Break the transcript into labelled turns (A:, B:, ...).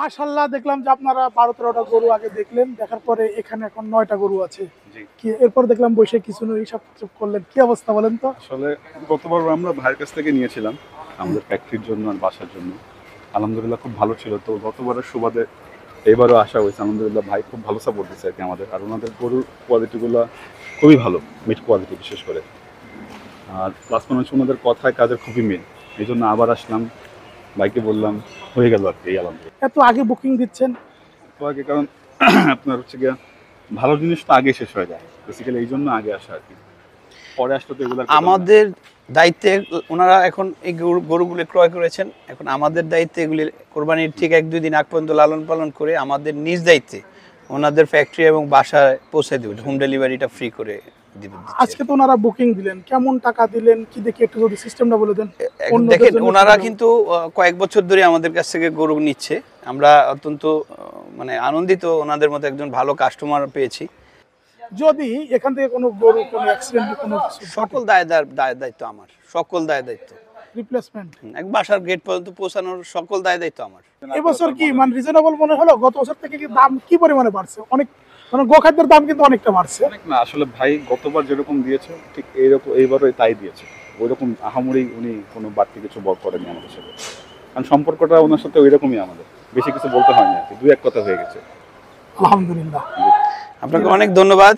A: মাশাআল্লাহ, দেখলাম যে আপনারা 12-13টা গরু আগে দেখলেন, দেখার পরে এখানে এখন 9টা গরু আছে।
B: জি।
A: কি এরপর দেখলাম বসে কিছু হিসাব করলেন, কি অবস্থা বলেন তো?
B: আসলে গতবার আমরা ভাইয়ের কাছ থেকে নিয়েছিলাম আমাদের ফ্যাক্টরির জন্য আর বাসার জন্য। আলহামদুলিল্লাহ খুব ভালো ছিল। তো গতবারের সুবাদে এবারও আসা হয়েছে। আলহামদুলিল্লাহ ভাই খুব ভালো সাপোর্ট দিচ্ছে আর কি আমাদের। আর ওনাদের গরুর কোয়ালিটিগুলো খুবই ভালো, মিট কোয়ালিটি বিশেষ করে। আর প্লাস মনে হচ্ছে ওনাদের কথায় কাজের খুবই মিল। এই জন্য আবার আসলাম, ভাইকে বললাম, হয়ে গেল আর কি এই আলহামদুলিল্লাহ।
A: এত আগে বুকিং দিচ্ছেন?
B: তো আগে কারণ আপনার হচ্ছে গিয়া ভালো জিনিস তো আগে শেষ হয়ে যায়, বেসিক্যালি এই জন্য আগে আসা আর কি। পরে আসলে তো এগুলো
C: আমাদের দায়িত্বে ওনারা এখন এই গরুগুলো ক্রয় করেছেন, এখন আমাদের দায়িত্বে এগুলি কোরবানির ঠিক 1-2 দিন আগ পর্যন্ত লালন পালন করে আমাদের নিজ দায়িত্বে ওনাদের ফ্যাক্টরি এবং বাসায় পৌঁছে দেবেন, হোম ডেলিভারিটা ফ্রি করে দিবেন।
A: আজকে তো ওনারা বুকিং দিলেন, কেমন টাকা দিলেন কি দেখি একটু যদি সিস্টেমটা বলে দেন।
C: দেখেন ওনারা কিন্তু কয়েক বছর ধরে আমাদের কাছ থেকে গরু নিচ্ছে, আমরা অত্যন্ত মানে আনন্দিত ওনাদের মতো একজন ভালো কাস্টমার পেয়েছি।
A: যদি এখান থেকে কোনো গরু কোনো অ্যাক্সিডেন্ট কোনো
C: সকল দায়িত্ব আমার, সকল দায়িত্ব
A: রিপ্লেসমেন্ট
C: এক বাসার গেট পর্যন্ত পৌঁছানোর সকল দায়িত্ব আমার।
A: এবছর কি মানে রিজনেবল মনে হলো? গত বছর থেকে কি দাম কি পরিমাণে বাড়ছে? অনেক মানে গোখাদ্যের দাম কিন্তু অনেকটা বাড়ছে।
B: না আসলে ভাই গতবার যেরকম দিয়েছে ঠিক এইরকম এইবারও তাই দিয়েছে। ওইরকম আহামরি উনি কোনো বাড়তি কিছু বল করেনি আমাদের সাথে, কারণ সম্পর্কটা ওনার সাথে ওই রকমই আমাদের, বেশি কিছু বলতে হয়নি আর কি, 2-1 কথা হয়ে গেছে।
A: আলহামদুলিল্লাহ,
C: আপনাকে অনেক ধন্যবাদ।